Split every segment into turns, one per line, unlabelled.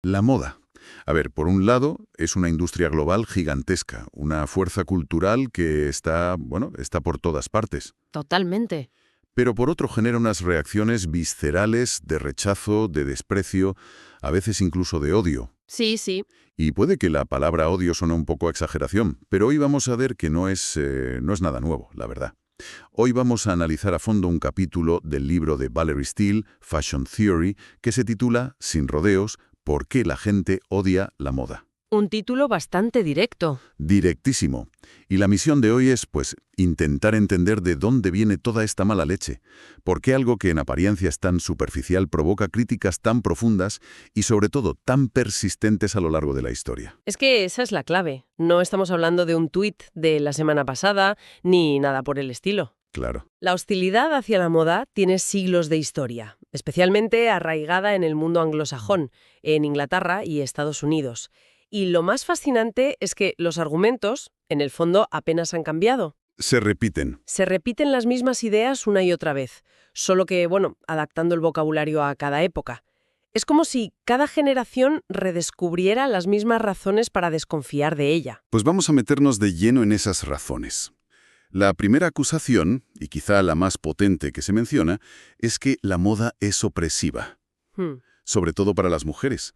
La moda. A ver, por un lado, es una industria global gigantesca, una fuerza cultural que está, bueno, está por todas partes.
Totalmente.
Pero por otro genera unas reacciones viscerales de rechazo, de desprecio, a veces incluso de odio.
Sí, sí.
Y puede que la palabra odio suene un poco a exageración, pero hoy vamos a ver que no es nada nuevo, la verdad. Hoy vamos a analizar a fondo un capítulo del libro de Valerie Steele, Fashion Theory, que se titula, sin rodeos, ¿Por qué la gente odia la moda?
Un título bastante directo.
Directísimo. Y la misión de hoy es, pues, intentar entender de dónde viene toda esta mala leche. ¿Por qué algo que en apariencia es tan superficial provoca críticas tan profundas y, sobre todo, tan persistentes a lo largo de la historia?
Es que esa es la clave. No estamos hablando de un tuit de la semana pasada, ni nada por el estilo.
Claro.
La hostilidad hacia la moda tiene siglos de historia, especialmente arraigada en el mundo anglosajón, en Inglaterra y Estados Unidos. Y lo más fascinante es que los argumentos, en el fondo, apenas han cambiado.
Se repiten.
Se repiten las mismas ideas una y otra vez, solo que, bueno, adaptando el vocabulario a cada época. Es como si cada generación redescubriera las mismas razones para desconfiar de ella.
Pues vamos a meternos de lleno en esas razones. La primera acusación, y quizá la más potente que se menciona, es que la moda es opresiva,
Hmm.
sobre todo para las mujeres.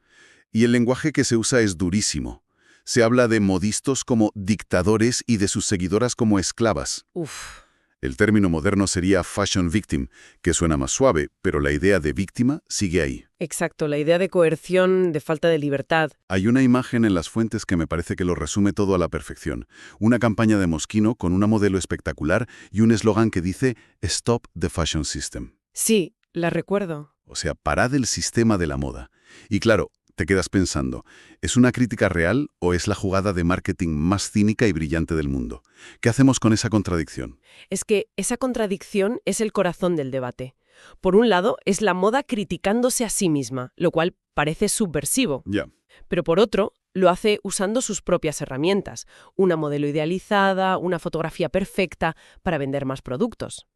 Y el lenguaje que se usa es durísimo. Se habla de modistos como dictadores y de sus seguidoras como esclavas.
Uf.
El término moderno sería fashion victim, que suena más suave, pero la idea de víctima sigue ahí.
Exacto, la idea de coerción, de falta de libertad.
Hay una imagen en las fuentes que me parece que lo resume todo a la perfección. Una campaña de Moschino con una modelo espectacular y un eslogan que dice «Stop the fashion system».
Sí, la recuerdo.
O sea, parad el sistema de la moda. Y claro, te quedas pensando, ¿es una crítica real o es la jugada de marketing más cínica y brillante del mundo? ¿Qué hacemos con esa contradicción?
Es que esa contradicción es el corazón del debate. Por un lado, es la moda criticándose a sí misma, lo cual parece subversivo.
Ya.
Pero por otro, lo hace usando sus propias herramientas, una modelo idealizada, una fotografía perfecta para vender más productos.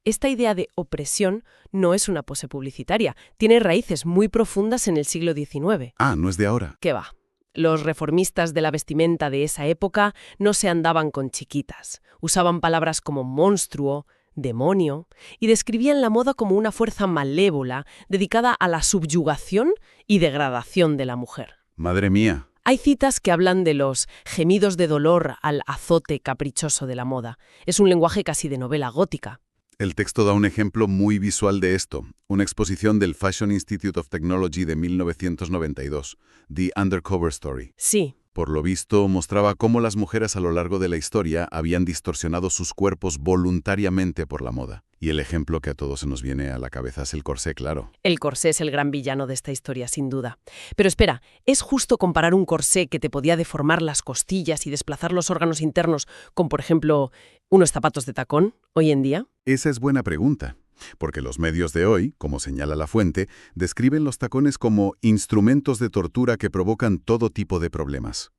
Esta idea de opresión no es una pose publicitaria, tiene raíces muy profundas en el siglo XIX.
Ah, no es de ahora.
¿Qué va? Los reformistas de la vestimenta de esa época no se andaban con chiquitas. Usaban palabras como monstruo, demonio, y describían la moda como una fuerza malévola dedicada a la subyugación y degradación de la mujer.
Madre mía.
Hay citas que hablan de los gemidos de dolor al azote caprichoso de la moda. Es un lenguaje casi de novela gótica.
El texto da un ejemplo muy visual de esto, una exposición del Fashion Institute of Technology de 1992, The Undercover Story.
Sí,
Por lo visto, mostraba cómo las mujeres a lo largo de la historia habían distorsionado sus cuerpos voluntariamente por la moda. Y el ejemplo que a todos se nos viene a la cabeza es el corsé, claro.
el corsé es el gran villano de esta historia, sin duda. Pero espera, ¿es justo comparar un corsé que te podía deformar las costillas y desplazar los órganos internos con, por ejemplo, unos zapatos de tacón hoy en día?
Esa es buena pregunta, porque los medios de hoy, como señala la fuente, describen los tacones como instrumentos de tortura que provocan todo tipo de problemas.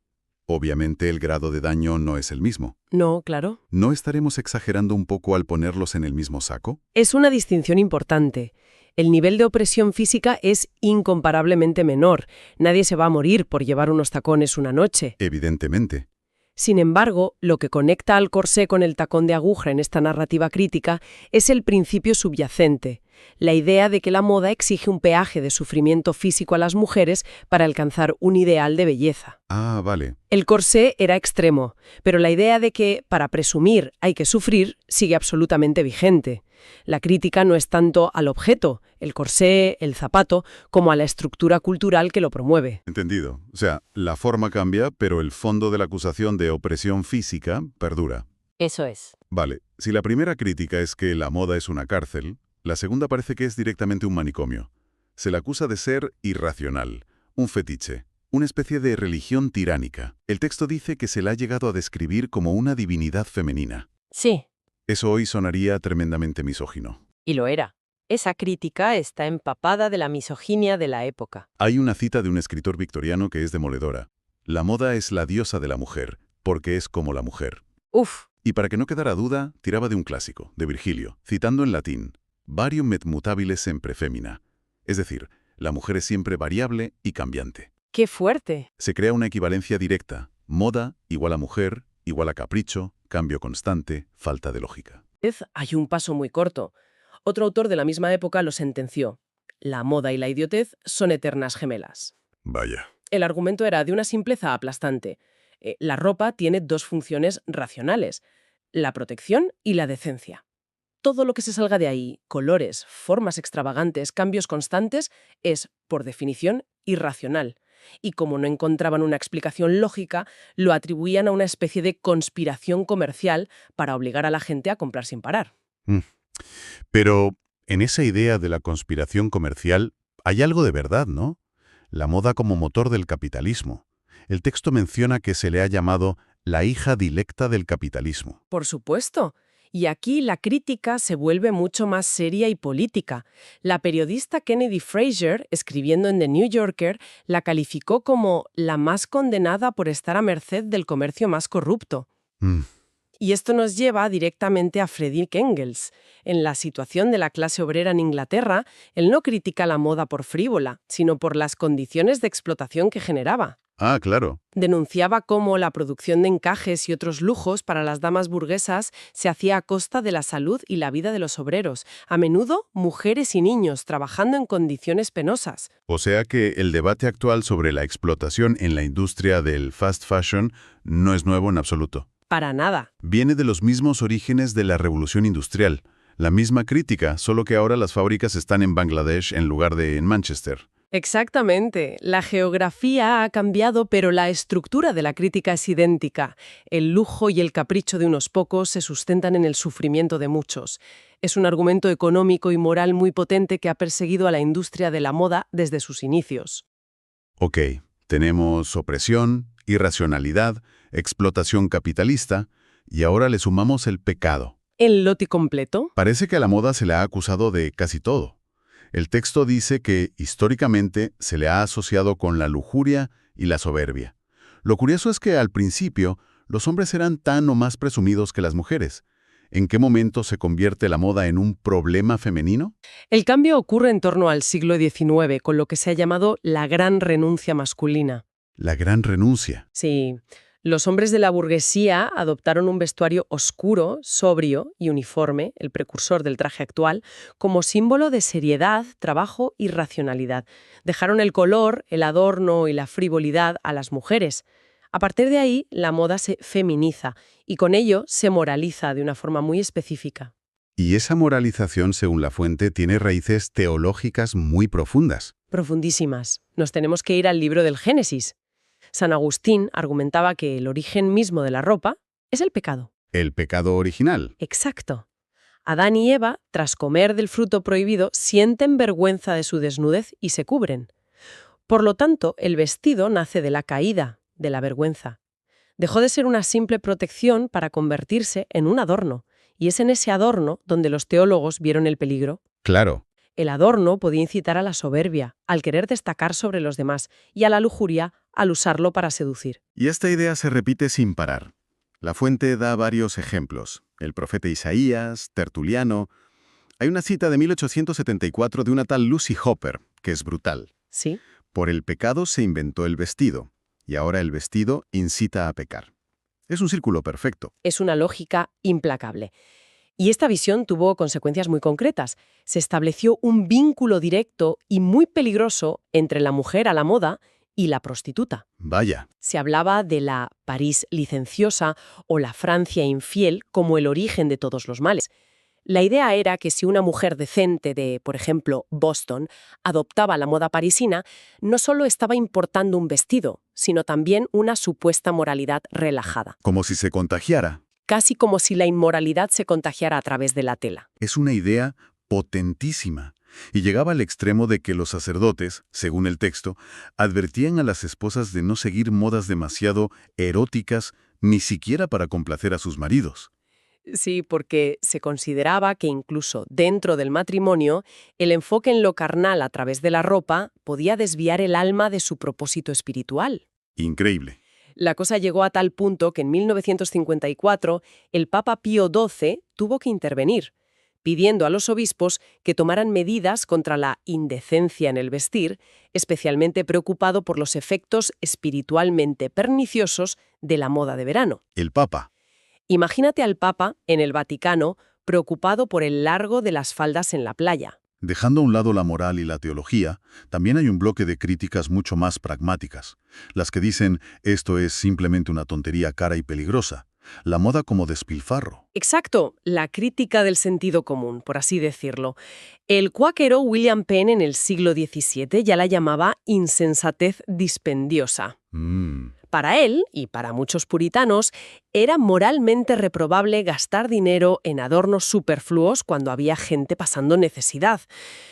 Obviamente el grado de daño no es el mismo.
No, claro.
¿No estaremos exagerando un poco al ponerlos en el mismo saco?
Es una distinción importante. El nivel de opresión física es incomparablemente menor. Nadie se va a morir por llevar unos tacones una noche.
Evidentemente.
Sin embargo, lo que conecta al corsé con el tacón de aguja en esta narrativa crítica es el principio subyacente, la idea de que la moda exige un peaje de sufrimiento físico a las mujeres para alcanzar un ideal de belleza.
Ah, vale.
El corsé era extremo, pero la idea de que para presumir hay que sufrir sigue absolutamente vigente. La crítica no es tanto al objeto, el corsé, el zapato, como a la estructura cultural que lo promueve.
Entendido. O sea, la forma cambia, pero el fondo de la acusación de opresión física perdura.
Eso es.
Vale, si la primera crítica es que la moda es una cárcel, la segunda parece que es directamente un manicomio. Se la acusa de ser irracional, un fetiche, una especie de religión tiránica. El texto dice que se la ha llegado a describir como una divinidad femenina.
Sí.
Eso hoy sonaría tremendamente misógino.
Y lo era. Esa crítica está empapada de la misoginia de la época.
Hay una cita de un escritor victoriano que es demoledora. La moda es la diosa de la mujer, porque es como la mujer.
Uf,
Y para que no quedara duda, tiraba de un clásico, de Virgilio, citando en latín, varium et mutabilis sempre femina. Es decir, la mujer es siempre variable y cambiante.
¡Qué fuerte!
Se crea una equivalencia directa. Moda igual a mujer, igual a capricho, cambio constante, falta de lógica.
Hay un paso muy corto. Otro autor de la misma época lo sentenció. La moda y la idiotez son eternas gemelas.
Vaya.
El argumento era de una simpleza aplastante. La ropa tiene dos funciones racionales, la protección y la decencia. Todo lo que se salga de ahí, colores, formas extravagantes, cambios constantes, es, por definición, irracional. Y como no encontraban una explicación lógica, lo atribuían a una especie de conspiración comercial para obligar a la gente a comprar sin parar.
Pero en esa idea de la conspiración comercial hay algo de verdad, ¿no? La moda como motor del capitalismo. El texto menciona que se le ha llamado la hija dilecta del capitalismo.
Por supuesto. Y aquí la crítica se vuelve mucho más seria y política. La periodista Kennedy Fraser, escribiendo en The New Yorker, la calificó como la más condenada por estar a merced del comercio más corrupto.
Mm,
Y esto nos lleva directamente a Friedrich Engels. En la situación de la clase obrera en Inglaterra, él no critica la moda por frívola, sino por las condiciones de explotación que generaba.
Ah, claro.
Denunciaba cómo la producción de encajes y otros lujos para las damas burguesas se hacía a costa de la salud y la vida de los obreros, a menudo mujeres y niños trabajando en condiciones penosas.
O sea que el debate actual sobre la explotación en la industria del fast fashion no es nuevo en absoluto.
Para nada.
Viene de los mismos orígenes de la revolución industrial. La misma crítica, solo que ahora las fábricas están en Bangladesh en lugar de en Manchester.
Exactamente. La geografía ha cambiado, pero la estructura de la crítica es idéntica. El lujo y el capricho de unos pocos se sustentan en el sufrimiento de muchos. Es un argumento económico y moral muy potente que ha perseguido a la industria de la moda desde sus inicios.
Ok, tenemos opresión, irracionalidad, explotación capitalista, y ahora le sumamos el pecado.
¿El lote completo?
Parece que a la moda se le ha acusado de casi todo. El texto dice que, históricamente, se le ha asociado con la lujuria y la soberbia. Lo curioso es que, al principio, los hombres eran tan o más presumidos que las mujeres. ¿En qué momento se convierte la moda en un problema femenino?
El cambio ocurre en torno al siglo XIX, con lo que se ha llamado la gran renuncia masculina.
La gran renuncia.
Sí, los hombres de la burguesía adoptaron un vestuario oscuro, sobrio y uniforme, el precursor del traje actual, como símbolo de seriedad, trabajo y racionalidad. Dejaron el color, el adorno y la frivolidad a las mujeres. A partir de ahí, la moda se feminiza y con ello se moraliza de una forma muy específica.
Y esa moralización, según la fuente, tiene raíces teológicas muy profundas.
Profundísimas. Nos tenemos que ir al libro del Génesis. San Agustín argumentaba que el origen mismo de la ropa es el pecado.
El pecado original.
Exacto. Adán y Eva, tras comer del fruto prohibido, sienten vergüenza de su desnudez y se cubren. Por lo tanto, el vestido nace de la caída, de la vergüenza. Dejó de ser una simple protección para convertirse en un adorno, y es en ese adorno donde los teólogos vieron el peligro.
Claro.
El adorno podía incitar a la soberbia, al querer destacar sobre los demás, y a la lujuria, al usarlo para seducir.
Y esta idea se repite sin parar. La fuente da varios ejemplos. El profeta Isaías, Tertuliano. Hay una cita de 1874 de una tal Lucy Hopper, que es brutal.
¿Sí?
Por el pecado se inventó el vestido, y ahora el vestido incita a pecar. Es un círculo perfecto.
Es una lógica implacable. Y esta visión tuvo consecuencias muy concretas. Se estableció un vínculo directo y muy peligroso entre la mujer a la moda y la prostituta.
Vaya.
Se hablaba de la París licenciosa o la Francia infiel como el origen de todos los males. La idea era que si una mujer decente de, por ejemplo, Boston, adoptaba la moda parisina, no solo estaba importando un vestido, sino también una supuesta moralidad relajada.
Como si se contagiara.
Casi como si la inmoralidad se contagiara a través de la tela.
Es una idea potentísima. Y llegaba al extremo de que los sacerdotes, según el texto, advertían a las esposas de no seguir modas demasiado eróticas, ni siquiera para complacer a sus maridos.
Sí, porque se consideraba que incluso dentro del matrimonio, el enfoque en lo carnal a través de la ropa podía desviar el alma de su propósito espiritual.
Increíble.
La cosa llegó a tal punto que en 1954 el Papa Pío XII tuvo que intervenir. pidiendo a los obispos que tomaran medidas contra la indecencia en el vestir, especialmente preocupado por los efectos espiritualmente perniciosos de la moda de verano.
El Papa.
Imagínate al Papa en el Vaticano preocupado por el largo de las faldas en la playa.
Dejando a un lado la moral y la teología, también hay un bloque de críticas mucho más pragmáticas, las que dicen esto es simplemente una tontería cara y peligrosa, la moda como despilfarro.
Exacto, la crítica del sentido común, por así decirlo. El cuáquero William Penn en el siglo XVII ya la llamaba insensatez dispendiosa. Para él, y para muchos puritanos, era moralmente reprobable gastar dinero en adornos superfluos cuando había gente pasando necesidad.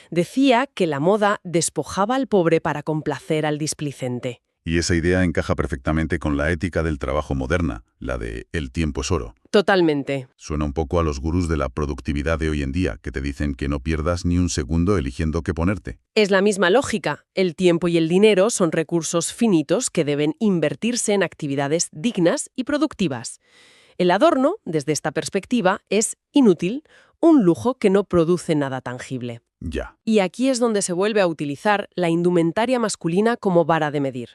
Decía que la moda despojaba al pobre para complacer al displicente.
Y esa idea encaja perfectamente con la ética del trabajo moderna, la de el tiempo es oro.
Totalmente.
Suena un poco a los gurús de la productividad de hoy en día, que te dicen que no pierdas ni un segundo eligiendo qué ponerte.
Es la misma lógica. El tiempo y el dinero son recursos finitos que deben invertirse en actividades dignas y productivas. El adorno, desde esta perspectiva, es inútil, un lujo que no produce nada tangible.
Ya.
Y aquí es donde se vuelve a utilizar la indumentaria masculina como vara de medir.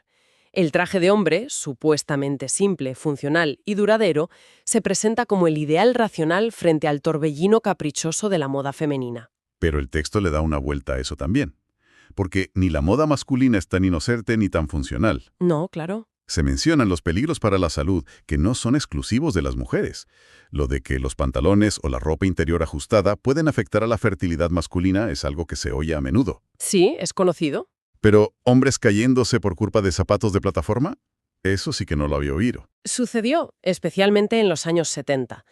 El traje de hombre, supuestamente simple, funcional y duradero, se presenta como el ideal racional frente al torbellino caprichoso de la moda femenina.
Pero el texto le da una vuelta a eso también. Porque ni la moda masculina es tan inocente ni tan funcional.
No, claro.
Se mencionan los peligros para la salud que no son exclusivos de las mujeres. Lo de que los pantalones o la ropa interior ajustada pueden afectar a la fertilidad masculina es algo que se oye a menudo.
Sí, es conocido.
Pero, ¿hombres cayéndose por culpa de zapatos de plataforma? Eso sí que no lo había oído.
Sucedió, especialmente en los años 70.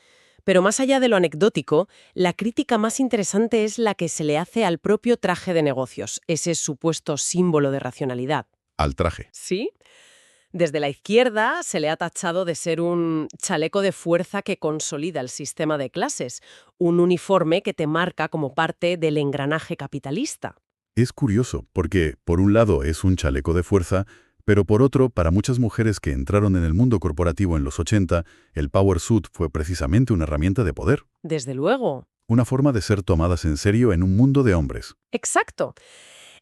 Pero más allá de lo anecdótico, la crítica más interesante es la que se le hace al propio traje de negocios, ese supuesto símbolo de racionalidad.
Al traje.
¿Sí? Desde la izquierda se le ha tachado de ser un chaleco de fuerza que consolida el sistema de clases, un uniforme que te marca como parte del engranaje capitalista.
Es curioso, porque por un lado es un chaleco de fuerza, pero por otro, para muchas mujeres que entraron en el mundo corporativo en los 80, el power suit fue precisamente una herramienta de poder.
Desde luego.
Una forma de ser tomadas en serio en un mundo de hombres.
Exacto.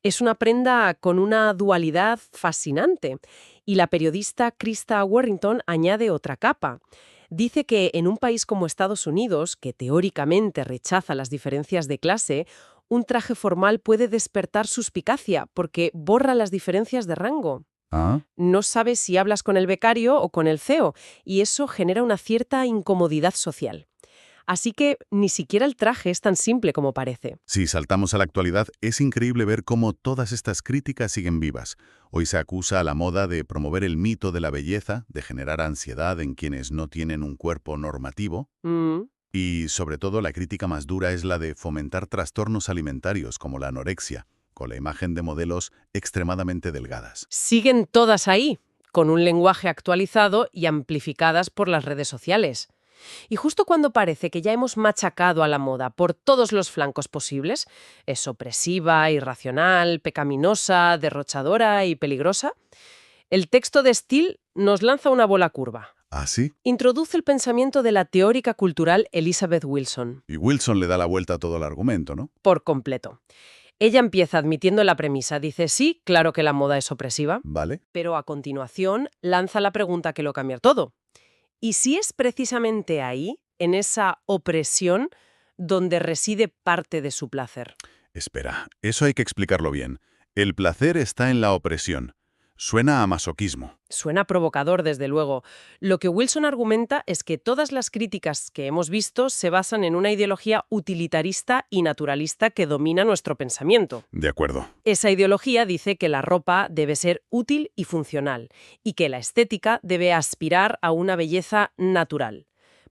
Es una prenda con una dualidad fascinante. Y la periodista Krista Warrington añade otra capa. Dice que en un país como Estados Unidos, que teóricamente rechaza las diferencias de clase, un traje formal puede despertar suspicacia porque borra las diferencias de rango.
¿Ah?
No sabes si hablas con el becario o con el CEO, y eso genera una cierta incomodidad social. Así que ni siquiera el traje es tan simple como parece.
Si saltamos a la actualidad, es increíble ver cómo todas estas críticas siguen vivas. Hoy se acusa a la moda de promover el mito de la belleza, de generar ansiedad en quienes no tienen un cuerpo normativo. Y, sobre todo, la crítica más dura es la de fomentar trastornos alimentarios como la anorexia, con la imagen de modelos extremadamente delgadas.
Siguen todas ahí, con un lenguaje actualizado y amplificadas por las redes sociales. Y justo cuando parece que ya hemos machacado a la moda por todos los flancos posibles, es opresiva, irracional, pecaminosa, derrochadora y peligrosa, el texto de Steele nos lanza una bola curva.
¿Ah, sí?
Introduce el pensamiento de la teórica cultural Elizabeth Wilson.
Y Wilson le da la vuelta a todo el argumento, ¿no?
Por completo. Ella empieza admitiendo la premisa. Dice, sí, claro que la moda es opresiva.
Vale.
Pero a continuación lanza la pregunta que lo cambia todo. ¿Y si es precisamente ahí, en esa opresión, donde reside parte de su placer?
Espera, eso hay que explicarlo bien. El placer está en la opresión. Suena a masoquismo.
Suena provocador, desde luego. Lo que Wilson argumenta es que todas las críticas que hemos visto se basan en una ideología utilitarista y naturalista que domina nuestro pensamiento.
De acuerdo.
Esa ideología dice que la ropa debe ser útil y funcional, y que la estética debe aspirar a una belleza natural.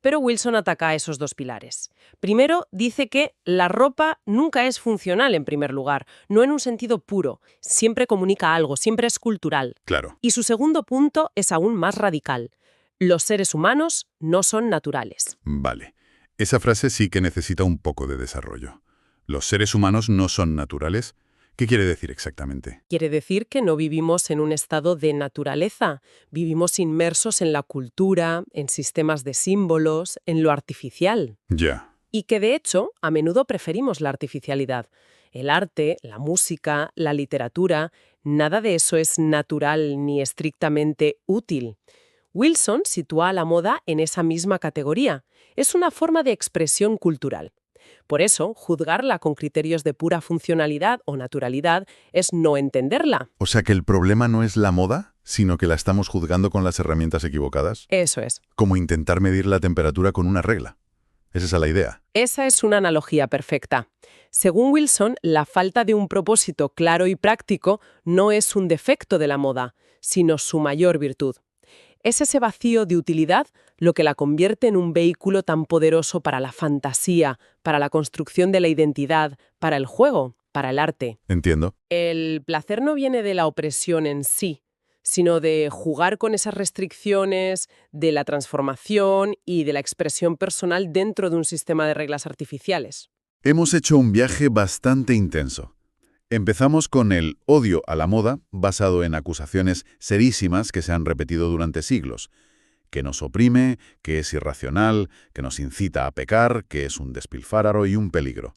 Pero Wilson ataca a esos dos pilares. Primero, dice que la ropa nunca es funcional en primer lugar, no en un sentido puro. Siempre comunica algo, siempre es cultural.
Claro.
Y su segundo punto es aún más radical. Los seres humanos no son naturales.
Vale. Esa frase sí que necesita un poco de desarrollo. ¿Los seres humanos no son naturales? ¿Qué quiere decir exactamente?
Quiere decir que no vivimos en un estado de naturaleza. Vivimos inmersos en la cultura, en sistemas de símbolos, en lo artificial.
Ya.
Y que de hecho a menudo preferimos la artificialidad. El arte, la música, la literatura, nada de eso es natural ni estrictamente útil. Wilson sitúa a la moda en esa misma categoría. Es una forma de expresión cultural. Por eso, juzgarla con criterios de pura funcionalidad o naturalidad es no entenderla.
O sea que el problema no es la moda, sino que la estamos juzgando con las herramientas equivocadas.
Eso es.
Como intentar medir la temperatura con una regla. Esa es la idea.
Esa es una analogía perfecta. Según Wilson, la falta de un propósito claro y práctico no es un defecto de la moda, sino su mayor virtud. Es ese vacío de utilidad lo que la convierte en un vehículo tan poderoso para la fantasía, para la construcción de la identidad, para el juego, para el arte.
Entiendo.
El placer no viene de la opresión en sí, sino de jugar con esas restricciones, de la transformación y de la expresión personal dentro de un sistema de reglas artificiales.
Hemos hecho un viaje bastante intenso. Empezamos con el odio a la moda, basado en acusaciones serísimas que se han repetido durante siglos. Que nos oprime, que es irracional, que nos incita a pecar, que es un despilfarro y un peligro.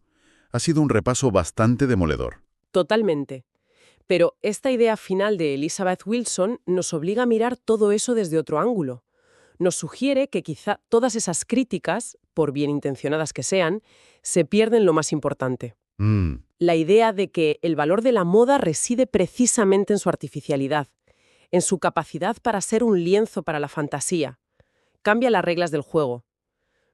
Ha sido un repaso bastante demoledor.
Totalmente. Pero esta idea final de Elizabeth Wilson nos obliga a mirar todo eso desde otro ángulo. Nos sugiere que quizá todas esas críticas, por bien intencionadas que sean, se pierden lo más importante. La idea de que el valor de la moda reside precisamente en su artificialidad, en su capacidad para ser un lienzo para la fantasía. Cambia las reglas del juego.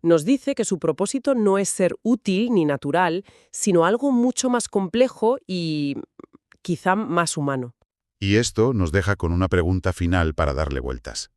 Nos dice que su propósito no es ser útil ni natural, sino algo mucho más complejo y quizá más humano.
Y esto nos deja con una pregunta final para darle vueltas.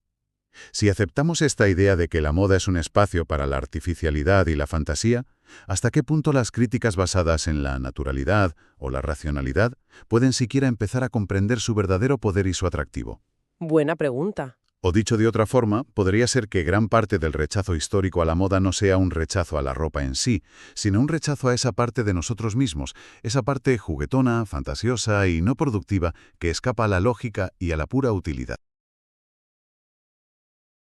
Si aceptamos esta idea de que la moda es un espacio para la artificialidad y la fantasía, ¿hasta qué punto las críticas basadas en la naturalidad o la racionalidad pueden siquiera empezar a comprender su verdadero poder y su atractivo?
Buena pregunta.
O dicho de otra forma, podría ser que gran parte del rechazo histórico a la moda no sea un rechazo a la ropa en sí, sino un rechazo a esa parte de nosotros mismos, esa parte juguetona, fantasiosa y no productiva que escapa a la lógica y a la pura utilidad.